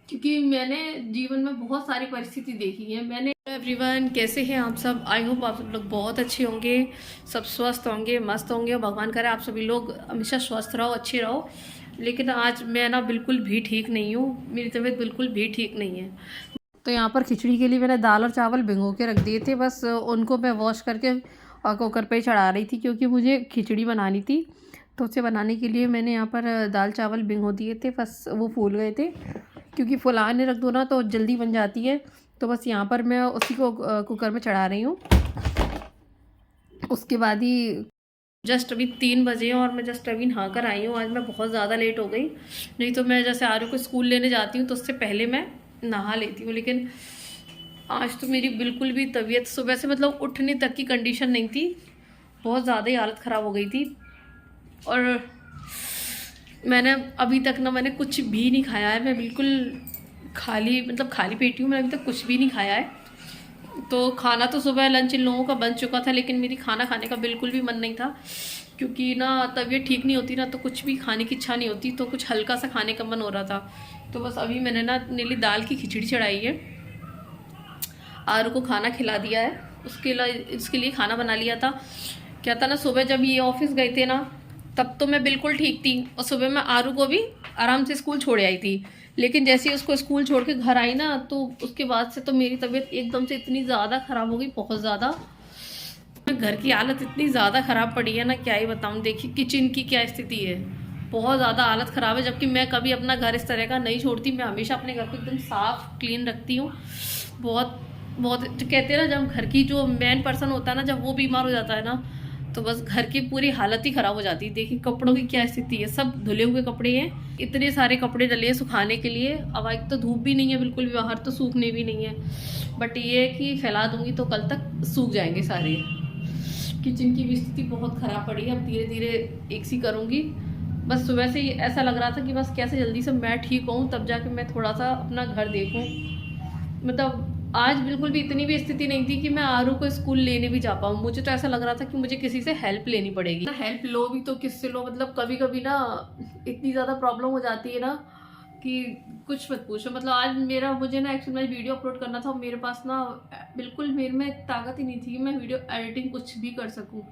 क्योंकि मैंने जीवन में बहुत सारी परिस्थिति देखी है। मैंने एवरीवन, कैसे हैं आप सब? आई होप आप सब लोग बहुत अच्छे होंगे, सब स्वस्थ होंगे, मस्त होंगे, और भगवान करे आप सभी लोग हमेशा स्वस्थ रहो, अच्छे रहो। लेकिन आज मैं ना बिल्कुल भी ठीक नहीं हूँ, मेरी तबीयत बिल्कुल भी ठीक नहीं है। तो यहाँ पर खिचड़ी के लिए मैंने दाल और चावल भिगो के रख दिए थे, बस उनको मैं वॉश करके और कुकर पे चढ़ा रही थी, क्योंकि मुझे खिचड़ी बनानी थी। तो उसे बनाने के लिए मैंने यहाँ पर दाल चावल भिगो दिए थे, बस वो फूल गए थे, क्योंकि फुलाने रख दो ना तो जल्दी बन जाती है। तो बस यहाँ पर मैं उसी को कुकर में चढ़ा रही हूँ। उसके बाद ही जस्ट अभी 3 बजे हैं और मैं जस्ट अभी नहा कर आई हूँ। आज मैं बहुत ज़्यादा लेट हो गई, नहीं तो मैं जैसे आरू को स्कूल लेने जाती हूँ तो उससे पहले मैं नहा लेती हूँ। लेकिन आज तो मेरी बिल्कुल भी तबीयत सुबह से मतलब उठने तक की कंडीशन नहीं थी, बहुत ज़्यादा ही हालत ख़राब हो गई थी। और मैंने अभी तक ना मैंने कुछ भी नहीं खाया है, मैं बिल्कुल खाली मतलब खाली पेटी हूँ, मैंने अभी तक कुछ भी नहीं खाया है। तो खाना तो सुबह लंच इन लोगों का बन चुका था, लेकिन मेरी खाना खाने का बिल्कुल भी मन नहीं था, क्योंकि ना तबीयत ठीक नहीं होती ना तो कुछ भी खाने की इच्छा नहीं होती, तो कुछ हल्का सा खाने का मन हो रहा था। तो बस अभी मैंने ना नीली दाल की खिचड़ी चढ़ाई है, आरू को खाना खिला दिया है, इसके लिए खाना बना लिया था। क्या था ना, सुबह जब ये ऑफिस गए थे ना तब तो मैं बिल्कुल ठीक थी, और सुबह मैं आरू को भी आराम से स्कूल छोड़ आई थी। लेकिन जैसे ही उसको स्कूल छोड़ के घर आई ना तो उसके बाद से तो मेरी तबीयत एकदम से इतनी ज़्यादा ख़राब हो गई, बहुत ज़्यादा। घर की हालत इतनी ज़्यादा ख़राब पड़ी है ना, क्या ही बताऊँ। देखिए किचन की क्या स्थिति है, बहुत ज़्यादा हालत ख़राब है। जबकि मैं कभी अपना घर इस तरह का नहीं छोड़ती, मैं हमेशा अपने घर को एकदम साफ़ क्लीन रखती हूँ। बहुत बहुत तो कहते हैं ना, जब घर की जो मेन पर्सन होता है ना, जब वो बीमार हो जाता है ना तो बस घर की पूरी हालत ही ख़राब हो जाती है। देखिए कपड़ों की क्या स्थिति है, सब धुले हुए कपड़े हैं, इतने सारे कपड़े डले हैं सुखाने के लिए। अब एक तो धूप भी नहीं है बिल्कुल भी बाहर, तो सूखने भी नहीं है। बट ये है कि फैला दूंगी तो कल तक सूख जाएंगे सारे। किचन की भी स्थिति बहुत ख़राब पड़ी है, अब धीरे धीरे एक सी करूँगी। बस सुबह से ऐसा लग रहा था कि बस कैसे जल्दी से मैं ठीक हूँ, तब जाके मैं थोड़ा सा अपना घर देखूँ। मतलब आज बिल्कुल भी इतनी भी स्थिति नहीं थी कि मैं आरू को स्कूल लेने भी जा पाऊँ। मुझे तो ऐसा लग रहा था कि मुझे किसी से हेल्प लेनी पड़ेगी। हेल्प लो भी तो किससे लो, मतलब कभी कभी ना इतनी ज़्यादा प्रॉब्लम हो जाती है ना कि कुछ मत पूछो। मतलब आज मुझे ना एक्चुअली मैं वीडियो अपलोड करना था, और मेरे पास ना बिल्कुल मेरे में ताकत ही नहीं थी कि मैं वीडियो एडिटिंग कुछ भी कर सकूँ।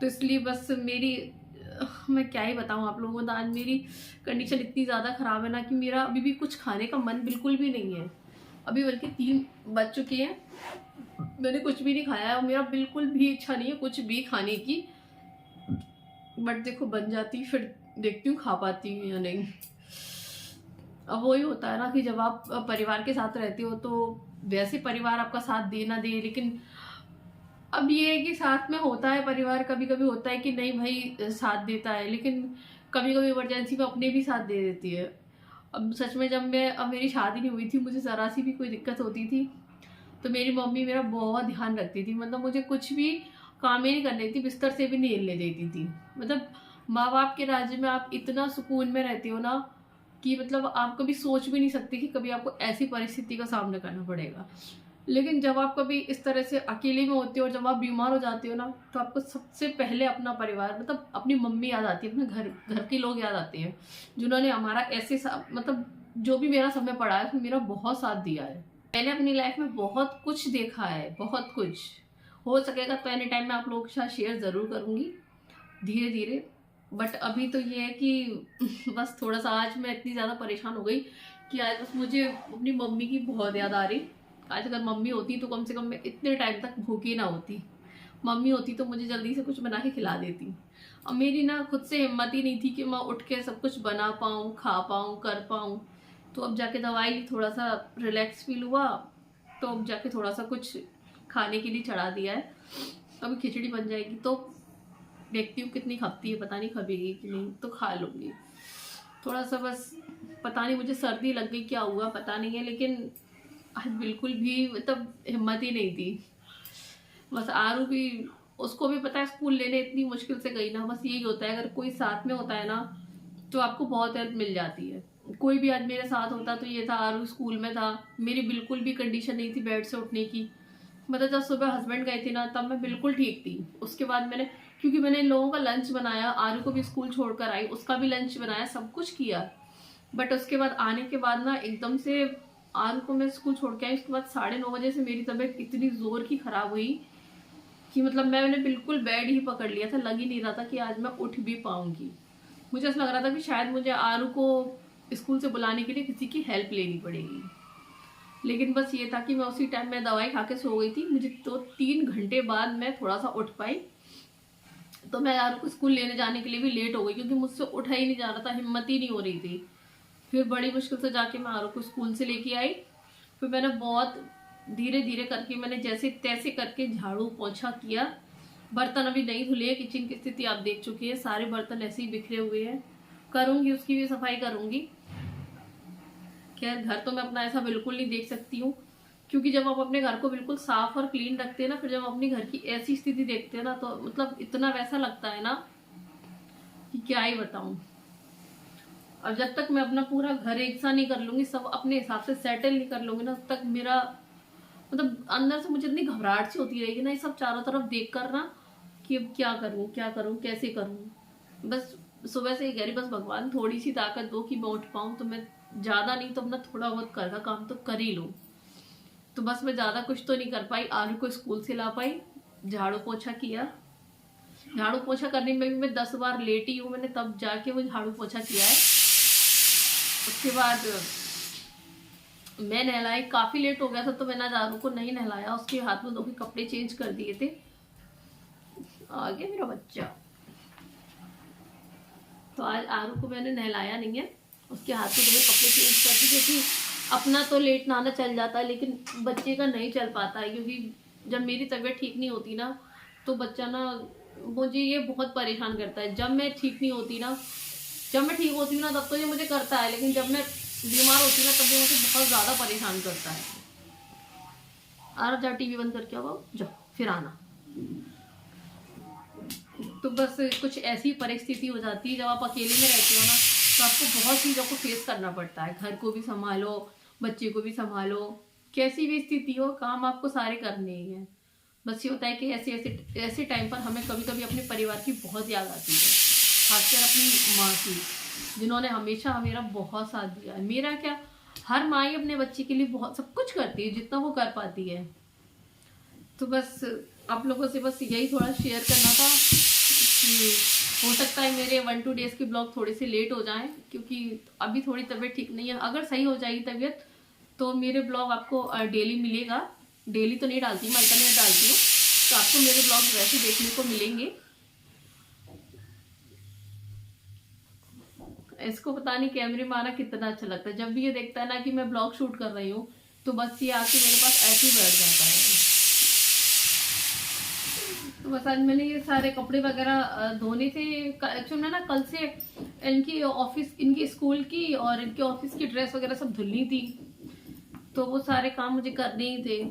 तो इसलिए बस मैं क्या ही बताऊँ आप लोगों को, तो आज मेरी कंडीशन इतनी ज़्यादा ख़राब है ना कि मेरा अभी भी कुछ खाने का मन बिल्कुल भी नहीं है। अभी बल्कि 3 बज चुके हैं, मैंने कुछ भी नहीं खाया है और मेरा बिल्कुल भी इच्छा नहीं है कुछ भी खाने की। बट देखो बन जाती, फिर देखती हूँ खा पाती हूँ या नहीं। अब वही होता है ना कि जब आप परिवार के साथ रहते हो तो वैसे परिवार आपका साथ दे ना दे, लेकिन अब ये है कि साथ में होता है परिवार, कभी कभी होता है कि नहीं भाई साथ देता है, लेकिन कभी कभी इमरजेंसी में अपने भी साथ दे देती है। अब सच में अब मेरी शादी नहीं हुई थी, मुझे ज़रा सी भी कोई दिक्कत होती थी तो मेरी मम्मी मेरा बहुत ध्यान रखती थी। मतलब मुझे कुछ भी काम ही नहीं करने देती, बिस्तर से भी नहीं हिलने देती थी। मतलब माँ बाप के राज्य में आप इतना सुकून में रहते हो ना कि मतलब आप कभी सोच भी नहीं सकते कि कभी आपको ऐसी परिस्थिति का सामना करना पड़ेगा। लेकिन जब आप कभी इस तरह से अकेले में होते हो और जब आप बीमार हो जाते हो ना तो आपको सबसे पहले अपना परिवार मतलब अपनी मम्मी याद आती है, अपने घर के लोग याद आते हैं, जिन्होंने हमारा मतलब जो भी मेरा समय पड़ा है उसमें मेरा बहुत साथ दिया है। मैंने अपनी लाइफ में बहुत कुछ देखा है, बहुत कुछ। हो सकेगा तो एनी टाइम मैं आप लोगों के साथ शेयर ज़रूर करूँगी धीरे धीरे। बट अभी तो ये है कि बस थोड़ा सा आज मैं इतनी ज़्यादा परेशान हो गई कि आज बस मुझे अपनी मम्मी की बहुत याद आ रही। आज अगर मम्मी होती तो कम से कम मैं इतने टाइम तक भूखी ना होती। मम्मी होती तो मुझे जल्दी से कुछ बना के खिला देती। अब मेरी ना खुद से हिम्मत ही नहीं थी कि मैं उठ के सब कुछ बना पाऊँ, खा पाऊँ, कर पाऊँ। तो अब जाके दवाई ली, थोड़ा सा रिलैक्स फील हुआ, तो अब जाके थोड़ा सा कुछ खाने के लिए चढ़ा दिया है। अभी खिचड़ी बन जाएगी तो देखती हूँ कितनी खपती है, पता नहीं खपेगी कि नहीं, तो खा लूँगी। थोड़ा सा बस पता नहीं मुझे सर्दी लग गई क्या हुआ पता नहीं है, लेकिन आज बिल्कुल भी मतलब हिम्मत ही नहीं थी। बस आरू भी, उसको भी पता है स्कूल लेने इतनी मुश्किल से गई ना। बस यही होता है अगर कोई साथ में होता है ना तो आपको बहुत हेल्प मिल जाती है। कोई भी आज मेरे साथ होता तो ये था, आरू स्कूल में था, मेरी बिल्कुल भी कंडीशन नहीं थी बेड से उठने की। मतलब जब सुबह हस्बैंड गए थे ना तब मैं बिल्कुल ठीक थी। उसके बाद क्योंकि मैंने इन लोगों का लंच बनाया, आरू को भी स्कूल छोड़कर आई, उसका भी लंच बनाया, सब कुछ किया, बट उसके बाद आने के बाद ना एकदम से आरू को मैं स्कूल छोड़ के आई, उसके बाद 9:30 बजे से मेरी तबीयत इतनी जोर की खराब हुई कि मतलब मैंने बिल्कुल बेड ही पकड़ लिया था। लग ही नहीं रहा था कि आज मैं उठ भी पाऊंगी। मुझे ऐसा लग रहा था कि शायद मुझे आरू को स्कूल से बुलाने के लिए किसी की हेल्प लेनी पड़ेगी। लेकिन बस ये था कि मैं उसी टाइम में दवाई खा के सो गई थी। मुझे तो 3 घंटे बाद मैं थोड़ा सा उठ पाई, तो मैं आरू को स्कूल लेने जाने के लिए भी लेट हो गई क्योंकि मुझसे उठा ही नहीं जा रहा था, हिम्मत ही नहीं हो रही थी। फिर बड़ी मुश्किल से जाके मैं आरू को स्कूल से लेके आई। फिर मैंने बहुत धीरे धीरे करके, मैंने जैसे तैसे करके झाड़ू पोछा किया। बर्तन अभी नहीं धुले, किचन की स्थिति आप देख चुकी है, सारे बर्तन ऐसे ही बिखरे हुए हैं। करूंगी, उसकी भी सफाई करूंगी। खैर घर तो मैं अपना ऐसा बिल्कुल नहीं देख सकती हूँ, क्योंकि जब आप अपने घर को बिल्कुल साफ और क्लीन रखते हैं ना, फिर जब अपने घर की ऐसी स्थिति देखते हैं ना, तो मतलब इतना वैसा लगता है ना कि क्या ही बताऊं। और जब तक मैं अपना पूरा घर एक सा नहीं कर लूंगी, सब अपने हिसाब से सेटल नहीं कर लूंगी ना, तब तक मेरा मतलब अंदर से मुझे इतनी घबराहट सी होती रहेगी ना, ये सब चारों तरफ देख कर ना, कि अब क्या करूं कैसे करूं। बस सुबह से ही कह रही, बस भगवान थोड़ी सी ताकत दो कि मैं उठ पाऊं, तो मैं ज्यादा नहीं तो अपना थोड़ा बहुत घर का काम तो कर ही लूं। तो बस मैं ज्यादा कुछ तो नहीं कर पाई। आलू को स्कूल से ला पाई, झाड़ू पोछा किया। झाड़ू पोछा करने में भी मैं 10 बार लेटी हूँ, मैंने तब जाके वो झाड़ू पोछा किया है। उसके बाद मैं नहलाई, काफी लेट हो गया था तो मैंने आज आरू को नहीं नहलाया, उसके हाथ में धो के कपड़े चेंज कर दिए थे। आ गया मेरा बच्चा। तो आज आरू को मैंने नहलाया नहीं है, उसके हाथ में धो के कपड़े चेंज कर दिए, क्योंकि अपना तो लेट नहाना चल जाता है लेकिन बच्चे का नहीं चल पाता है। क्योंकि जब मेरी तबीयत ठीक नहीं होती ना, तो बच्चा ना, मुझे ये बहुत परेशान करता है। जब मैं ठीक नहीं होती ना, जब मैं ठीक होती हूँ ना, तब तो ये मुझे करता है, लेकिन जब मैं बीमार होती हूँ ना, तब ये मुझे बहुत ज्यादा परेशान करता है। आ जा, टीवी बंद करके आओ, जाओ फिर आना। तो बस कुछ ऐसी परिस्थिति हो जाती है जब आप अकेले में रहते हो ना, तो आपको बहुत चीज़ों को फेस करना पड़ता है। घर को भी संभालो, बच्चे को भी संभालो, कैसी भी स्थिति हो, काम आपको सारे करने ही हैं। बस ये होता है कि ऐसे ऐसे ऐसे टाइम पर हमें कभी कभी अपने परिवार की बहुत याद आती है, खासकर अपनी माँ की, जिन्होंने हमेशा मेरा बहुत साथ दिया है। मेरा क्या, हर माँ ही अपने बच्चे के लिए बहुत सब कुछ करती है जितना वो कर पाती है। तो बस आप लोगों से बस यही थोड़ा शेयर करना था कि हो सकता है मेरे 1-2 डेज के ब्लॉग थोड़े से लेट हो जाएं, क्योंकि अभी थोड़ी तबीयत ठीक नहीं है। अगर सही हो जाएगी तबीयत तो मेरे ब्लॉग आपको डेली मिलेगा। डेली तो नहीं डालती, मैं अल्टरनेट डालती हूँ, तो आपको मेरे ब्लॉग वैसे देखने को मिलेंगे। इसको पता नहीं कैमरे में आना कितना अच्छा लगता है। जब भी ये देखता है ना कि मैं ब्लॉग शूट कर रही हूँ, तो बस ये आके मेरे पास ऐसे ही बैठ जाता है। तो बस आज मैंने ये सारे कपड़े वगैरह धोने थे। एक्चुअली मैं ना कल से इनकी ऑफिस, इनकी स्कूल की और इनके ऑफिस की ड्रेस वगैरह सब धुलनी थी, तो वो सारे काम मुझे करने ही थे।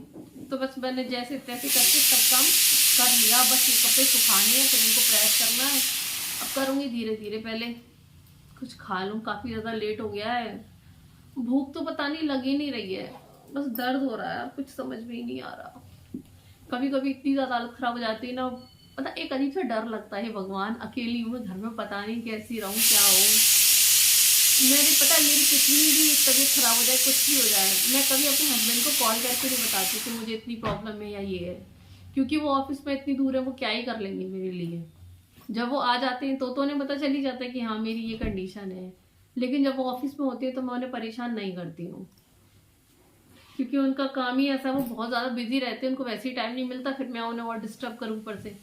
तो बस मैंने जैसे तैसे करके सब काम कर लिया। बस ये कपड़े सुखाने हैं, फिर इनको प्रेस करना है। अब करूँगी धीरे धीरे, पहले कुछ खा लूँ, काफ़ी ज़्यादा लेट हो गया है। भूख तो पता नहीं लग ही नहीं रही है, बस दर्द हो रहा है, कुछ समझ में ही नहीं आ रहा। कभी कभी इतनी ज़्यादा हालत ख़राब हो जाती है ना, मतलब एक अजीब सा डर लगता है, भगवान अकेली हूँ घर में, पता नहीं कैसी रहूँ क्या हो। मेरी पता है, मेरी कितनी भी तबीयत खराब हो जाए, कुछ भी हो जाए, मैं कभी अपने हस्बैंड को कॉल करके नहीं बताती कि मुझे इतनी प्रॉब्लम है या ये है, क्योंकि वो ऑफिस में इतनी दूर है, वो क्या ही कर लेंगे मेरे लिए। जब वो आ जाते हैं तो उन्हें पता चल ही जाता है कि हाँ मेरी ये कंडीशन है, लेकिन जब वो ऑफिस में होती है तो मैं उन्हें परेशान नहीं करती हूँ, क्योंकि उनका काम ही ऐसा, वो बहुत ज़्यादा बिजी रहते हैं, उनको वैसे ही टाइम नहीं मिलता, फिर मैं उन्हें और डिस्टर्ब करूँ ऊपर से,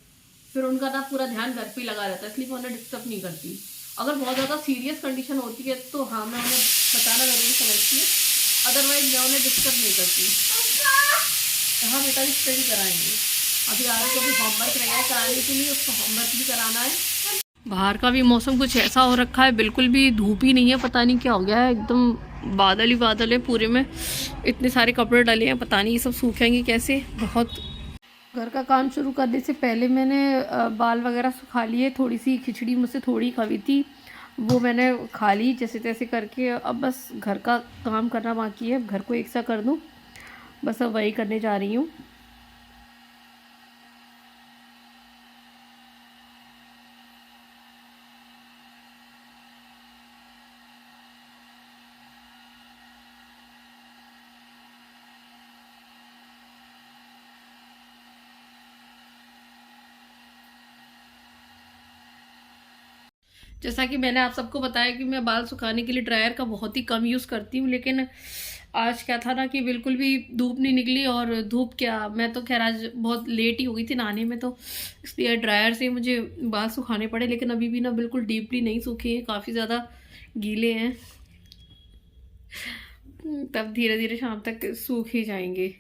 फिर उनका ना पूरा ध्यान घर पे लगा रहता है, इसलिए मैं उन्हें डिस्टर्ब नहीं करती। अगर बहुत ज़्यादा सीरियस कंडीशन होती है तो हाँ मैं उन्हें बताना ज़रूरी समझती है, अदरवाइज मैं उन्हें डिस्टर्ब नहीं करती। हाँ बेटा भी स्टडी कराएंगे, अभी आज को भी होमवर्क रहेगा कराने के लिए, उसको होमवर्क भी कराना है। बाहर का भी मौसम कुछ ऐसा हो रखा है, बिल्कुल भी धूप ही नहीं है, पता नहीं क्या हो गया है, एकदम बादल ही बादल है पूरे में। इतने सारे कपड़े डले हैं, पता नहीं ये सब सूखेंगे कैसे। बहुत घर का काम शुरू करने से पहले मैंने बाल वगैरह सुखा लिए, थोड़ी सी खिचड़ी मुझसे थोड़ी खाई थी, वो मैंने खा ली जैसे तैसे करके। अब बस घर का काम करना बाकी है, घर को एक सा कर दूँ, बस अब वही करने जा रही हूँ। जैसा कि मैंने आप सबको बताया कि मैं बाल सुखाने के लिए ड्रायर का बहुत ही कम यूज़ करती हूँ, लेकिन आज क्या था ना कि बिल्कुल भी धूप नहीं निकली, और धूप क्या, मैं तो खैर आज बहुत लेट ही हो गई थी नहाने में, तो इसलिए ड्रायर से मुझे बाल सुखाने पड़े। लेकिन अभी भी ना बिल्कुल डीपली नहीं सूखे हैं, काफ़ी ज़्यादा गीले हैं। तब धीरे धीरे शाम तक सूख ही जाएंगे।